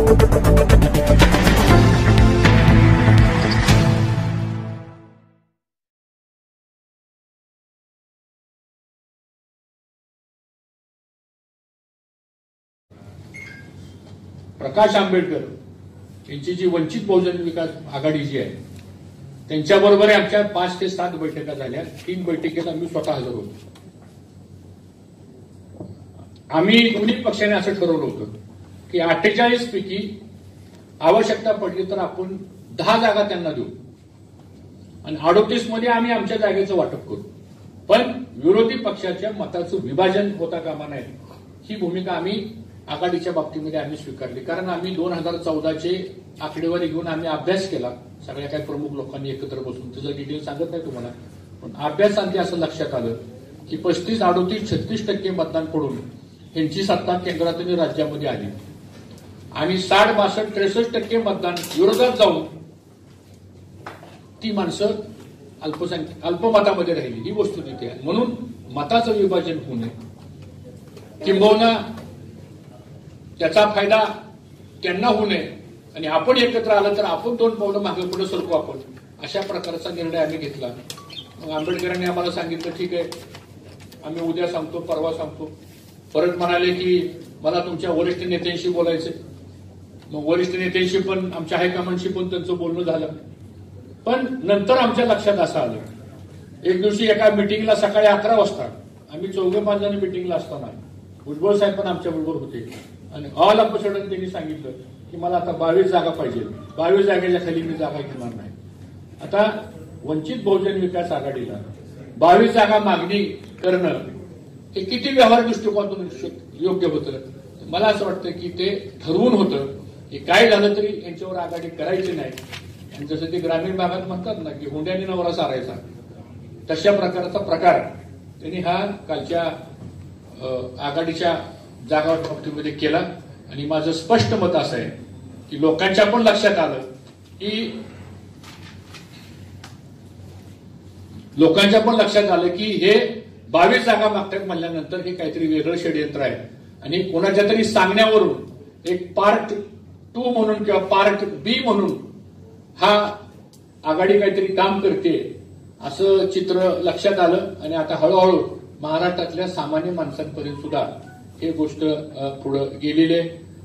प्रकाश आंबेडकर यांची जी वंचित बहुजन विकास आघाडी जी आहे त्यांच्याबरोबर आमच्या 5 ते 7 बैठका झाल्या. 3 बैठकीत आम्ही स्वतः हजर होतो. आम्ही दोन्ही पक्षाने असं ठरवलं होतं की 48 पैकी आवश्यकता पडली तर आपण 10 जागा त्यांना देऊ आणि 38 मध्ये आम्ही आमच्या जागेचं वाटप करू. पण विरोधी पक्षाच्या मताचं विभाजन होता कामा नये ही भूमिका आम्ही आघाडीच्या बाबतीमध्ये आम्ही स्वीकारली. कारण आम्ही 2014चे आकडेवारी घेऊन आम्ही अभ्यास केला. सगळ्या काही प्रमुख लोकांनी एकत्र बसून त्याचं डिटेल सांगत नाही तुम्हाला, पण अभ्यासांती असं लक्षात आलं की 35, 38, 36% मतदान पडून यांची सत्ता केंद्रात आणि राज्यामध्ये आली आणि 60, 62, 63% मतदान विरोधात जाऊन ती माणसं अल्पमतामध्ये राहिली. ही वस्तुस्थिती आहे. म्हणून मताचं विभाजन होऊ नये किंबहुना त्याचा फायदा त्यांना होऊ नये आणि आपण एकत्र आलं तर आपण 2 पावलं मागे पुढे सरकू आपण, अशा प्रकारचा निर्णय आम्ही घेतला. मग आंबेडकरांनी आम्हाला सांगितलं ठीक आहे आम्ही उद्या सांगतो, परवा सांगतो. परत म्हणाले की मला तुमच्या वरिष्ठ नेत्यांशी बोलायचंय. मग वरिष्ठ नेत्यांशी पण आमच्या हायकमांडशी पण त्यांचं बोलणं झालं. पण नंतर आमच्या लक्षात असं आलं, एक दिवशी एका मिटिंगला सकाळी 11 वाजता आम्ही 4-5 जण मिटिंगला असताना भुजबळ साहेब पण आमच्या बरोबर होते आणि ऑल ऑफ सडन त्यांनी सांगितलं की मला आता 22 जागा पाहिजे. 22 जागेच्या खाली मी जागा घेणार नाही. आता वंचित बहुजन विकास आघाडीला 22 जागा मागणी करणं हे किती व्यवहार दृष्टिकोनातून योग्य होतं. मला असं वाटतं की ते ठरवून होतं की काय झालं तरी यांच्यावर आघाडी करायची नाही. आणि जसं ते ग्रामीण भागात म्हणतात ना की हुंड्याने नवरा सारायचा, तशा प्रकारचा प्रकार त्यांनी हा कालच्या आघाडीच्या जागा बाबतीमध्ये केला. आणि माझं स्पष्ट मत असं आहे की लोकांच्या पण लक्षात आलं की हे 22 जागा मागतात म्हणल्यानंतर हे काहीतरी वेगळं षडयंत्र आहे आणि कोणाच्या तरी सांगण्यावरून एक पार्ट 2 म्हणून किंवा पार्ट बी म्हणून हा आघाडी काहीतरी काम करते असं चित्र लक्षात आलं. आणि आता हळूहळू महाराष्ट्रातल्या सामान्य माणसांपर्यंत सुद्धा हे गोष्ट पुढे गेलेले.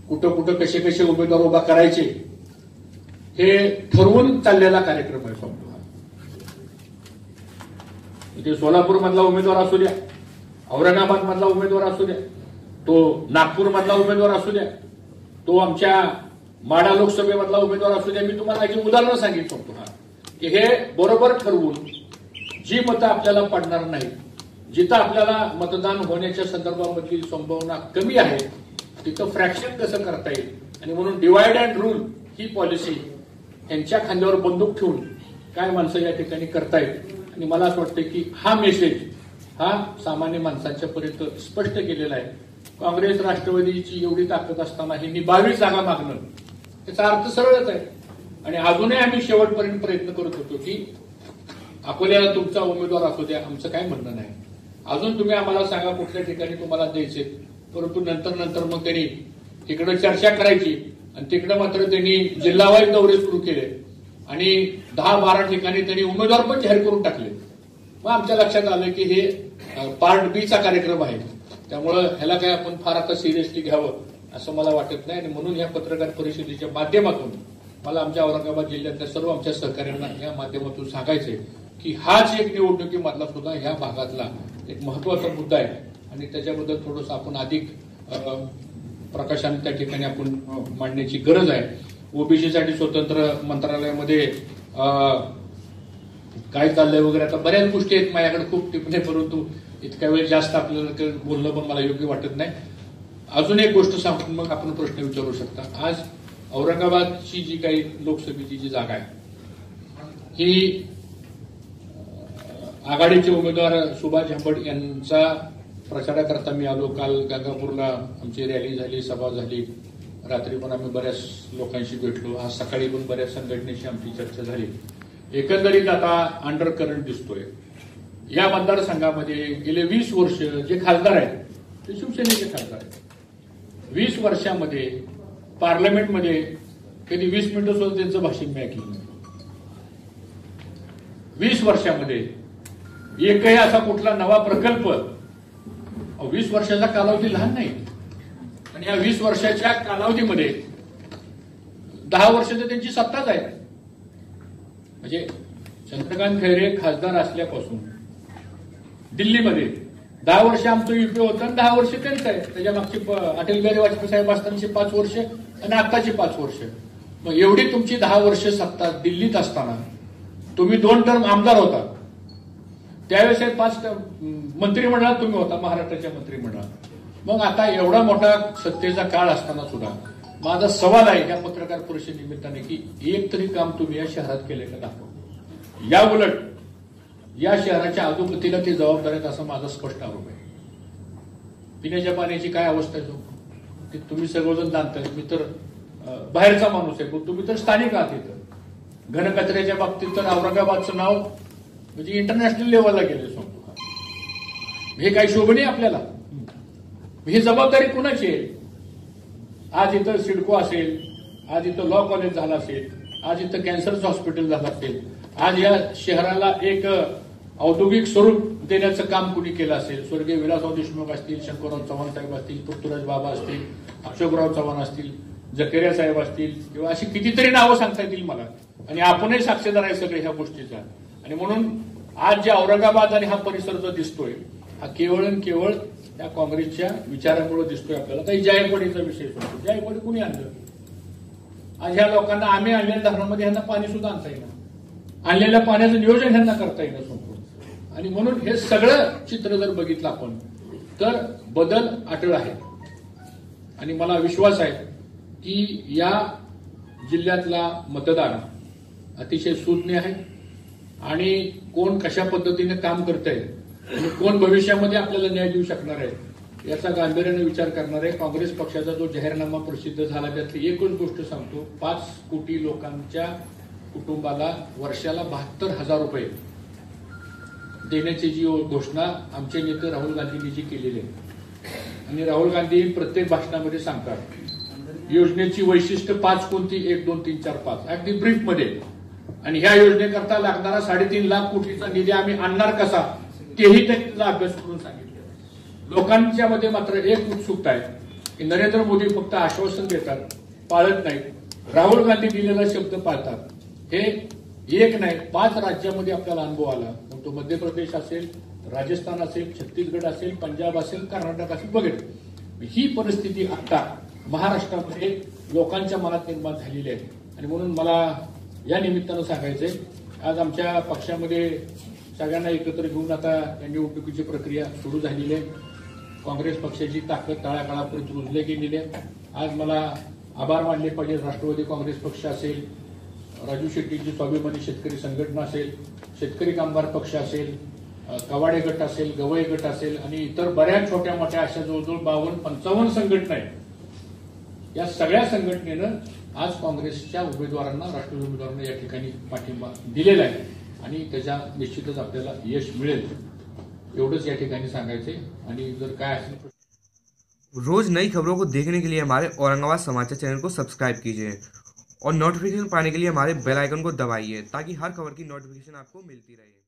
कुठं कुठं कसे कसे उमेदवार उभा करायचे हे ठरवून चाललेला कार्यक्रम आहे. म्हणजे सोलापूर मधला उमेदवार असू द्या, औरंगाबाद मधला उमेदवार असू द्या, तो नागपूर मधला उमेदवार असू द्या, तो आमच्या माढा लोकसभेमधला उमेदवार असू द्या. मी तुम्हाला एक उदाहरण सांगितलं की हे बरोबर ठरवून जी मतं आपल्याला पडणार नाही, जिथं आपल्याला मतदान होण्याच्या संदर्भामधली संभावना कमी आहे तिथं फ्रॅक्शन कसं करता येईल. आणि म्हणून divide and rule he policy यांच्या खांद्यावर बंदूक ठेवून काय माणसं या ठिकाणी करतायत. आणि मला असं वाटतं की हा मेसेज हा सामान्य माणसांच्या पर्यंत स्पष्ट केलेला आहे. काँग्रेस राष्ट्रवादीची एवढी ताकद असताना हे 22 जागा मागणं याचा अर्थ सरळच आहे. आणि अजूनही आम्ही शेवटपर्यंत प्रयत्न करत होतो की अकोल्याला तुमचा उमेदवार असू द्या, आमचं काय म्हणणं नाही. अजून तुम्ही आम्हाला सांगा कुठल्या ठिकाणी तुम्हाला द्यायचे. परंतु नंतर मग त्यांनी तिकडे चर्चा करायची आणि तिकडे मात्र त्यांनी जिल्हावाईज दौरे सुरू केले आणि 10-12 ठिकाणी त्यांनी उमेदवार पण जाहीर करून टाकले. मग आमच्या लक्षात आलं की हे पार्ट बीचा कार्यक्रम आहे, त्यामुळं ह्याला काय आपण फार आता सिरियसली घ्यावं असं मला वाटत नाही. आणि म्हणून या पत्रकार परिषदेच्या माध्यमातून मला आमच्या औरंगाबाद जिल्ह्यातल्या सर्व आमच्या सहकाऱ्यांना या माध्यमातून सांगायचंय की हाच एक निवडणुकीमधला सुद्धा ह्या भागातला एक महत्वाचा मुद्दा आहे आणि त्याच्याबद्दल थोडंसं आपण अधिक प्रकाशाने त्या ठिकाणी आपण मांडण्याची गरज आहे. ओबीसीसाठी स्वतंत्र मंत्रालयामध्ये काय चाललंय वगैरे आता बऱ्याच गोष्टी आहेत माझ्याकडे खूप टिपणे, परंतु इतक्या वेळ जास्त आपल्याला बोलणं पण मला योग्य वाटत नाही. अजून एक गोष्ट सांगून मग आपण प्रश्न विचारू शकता. आज औरंगाबादची जी काही लोकसभेची जी जागा आहे ही आघाडीचे उमेदवार सुभाष झांबड यांचा प्रचाराकरता मी आलो. काल गंगापूरला आमची रॅली झाली, सभा झाली, रात्री पण आम्ही बऱ्याच लोकांशी भेटलो, आज सकाळी पण बऱ्याच संघटनेशी आमची चर्चा झाली. एकंदरीत आता अंडर करंट दिसतोय या मतदारसंघामध्ये. गेले 20 वर्ष जे खासदार आहेत ते शिवसेनेचे खासदार आहेत. 20 वर्षामध्ये पार्लमेंटमध्ये कधी 20 मिनिटं सुद्धा त्यांचं भाषण मी ऐकलं नाही. 20 वर्षामध्ये एकही असा कुठला नवा प्रकल्प, 20 वर्षाचा कालावधी लहान नाही. आणि या 20 वर्षाच्या कालावधीमध्ये 10 वर्ष तर त्यांची सत्ताच आहे. म्हणजे चंद्रकांत खैरे खासदार असल्यापासून दिल्लीमध्ये 10 वर्ष आमचं युपी होतं आणि 10 वर्ष त्यांचं आहे. त्याच्या मागची अटल बिहारी वाजपेयी साहेब असतानाची 5 वर्ष आणि आताची 5 वर्ष. मग एवढी तुमची 10 वर्ष सत्ता दिल्लीत असताना तुम्ही 2 टर्म आमदार होता. त्यावेळेस 5 मंत्रिमंडळात तुम्ही होता, महाराष्ट्राच्या मंत्रिमंडळात. मग आता एवढा मोठा सत्तेचा काळ असताना सुद्धा माझा सवाल आहे या पत्रकार परिषदे निमित्ताने की एक तरी काम तुम्ही या शहरात केले का दाखवा. या उलट या शहराच्या अधोगतीला ते जबाबदार आहेत असा माझा स्पष्ट आरोप आहे. पिण्याच्या पाण्याची काय अवस्था आहे ते तुम्ही सर्वजण जाणताय. मी तर बाहेरचा माणूस आहे, पण तुम्ही तर स्थानिक आहात. इथं घनकचऱ्याच्या बाबतीत तर औरंगाबादचं नाव म्हणजे इंटरनॅशनल लेवलला गेले सांगतो. हे काही शोभनीय आपल्याला. ही जबाबदारी कुणाची आहे? आज इथं सिडको असेल, आज इथं लॉ कॉलेज झालं असेल, आज इथं कॅन्सरचं हॉस्पिटल झालं असेल, आज या शहराला एक औद्योगिक स्वरूप देण्याचं काम कुणी केलं असेल. स्वर्गीय विलासराव देशमुख असतील, शंकरराव चव्हाण साहेब असतील, पृथ्वीराज बाबा असतील, अशोकराव चव्हाण असतील, जकेरिया साहेब असतील, किंवा अशी कितीतरी नावं सांगता येतील मला. आणि आपणही साक्षीदार आहे सगळे ह्या गोष्टीचा. आणि म्हणून आज जे औरंगाबाद आणि हा परिसर जो दिसतोय हा केवळ आणि केवळ त्या काँग्रेसच्या विचारामुळे दिसतोय आपल्याला. काही जायकवाडीचा विषय सांगतो. जायकवाडी कुणी आणलं? आज ह्या लोकांना आम्ही आणलेल्या धरणामध्ये ह्यांना पाणी सुद्धा आणता येईल, आणलेल्या पाण्याचं नियोजन ह्यांना करता येणं संपूर्ण. आणि म्हणून हे सगळं चित्र जर बघितलं आपण तर बदल अटळ आहे. आणि मला विश्वास आहे की या जिल्ह्यातला मतदार अतिशय सुज्ञ आहे आणि कोण कशा पद्धतीने काम करतंय आणि कोण भविष्यामध्ये आपल्याला न्याय देऊ शकणार आहे याचा गांभीर्याने विचार करणार आहे. काँग्रेस पक्षाचा जो जाहीरनामा प्रसिद्ध झाला त्यातली एकच गोष्ट सांगतो. 5 कोटी लोकांच्या कुटुंबाला वर्षाला 72,000 रुपये देण्याची जी घोषणा आमचे नेते राहुल गांधींनी जी केलेली आहे. आणि राहुल गांधी प्रत्येक भाषणामध्ये सांगतात योजनेची वैशिष्ट्य 5 कोणती, 1, 2, 3, 4, 5 अगदी ब्रीफमध्ये. आणि ह्या योजनेकरता लागणारा 3.5 लाख कोटीचा निधी आम्ही आणणार कसा तेही त्यांचा अभ्यास करून सांगितलं. लोकांच्या मध्ये मात्र एक उत्सुकता आहे की नरेंद्र मोदी फक्त आश्वासन देतात, पाळत नाहीत. राहुल गांधी दिलेला शब्द पाळतात. हे एक नाही 5 राज्यामध्ये आपल्याला अनुभव आला. मग तो मध्य प्रदेश असेल, राजस्थान असेल, छत्तीसगड असेल, पंजाब असेल, कर्नाटक असेल वगैरे. ही परिस्थिती आता महाराष्ट्रामध्ये लोकांच्या मनात निर्माण झालेली आहे. आणि म्हणून मला या निमित्तानं सांगायचंय आज आमच्या पक्षामध्ये सगळ्यांना एकत्र घेऊन आता या निवडणुकीची प्रक्रिया सुरू झालेली आहे. काँग्रेस पक्षाची ताकद तळागाळापर्यंत रुजली गेलेली आहे. आज मला आभार मानले पाहिजे. राष्ट्रवादी काँग्रेस पक्ष असेल, राजू शेट्टींची स्वाभिमानी शेतकरी संघटना असेल, शेतकरी कामगार पक्ष असेल, कवाडे गट असेल, गवई गट असेल आणि इतर बऱ्याच छोट्या मोठ्या अशा जवळजवळ 52-55 संघटना आहेत. या सगळ्या संघटनेनं आज काँग्रेसच्या उमेदवारांना, राष्ट्रवादी उमेदवारांना या ठिकाणी पाठिंबा दिलेला आहे आणि त्याच्या निश्चितच आपल्याला यश मिळेल एवढंच या ठिकाणी सांगायचंय. आणि जर काय असेल रोज नई खबरों को देखने के लिए हमारे औरंगाबाद समाचार चैनल को सब्सक्राइब कीजिए और नोटिफिकेशन पाने के लिए हमारे बेल आइकन को दबाइए ताकि हर खबर की नोटिफिकेशन आपको मिलती रहे.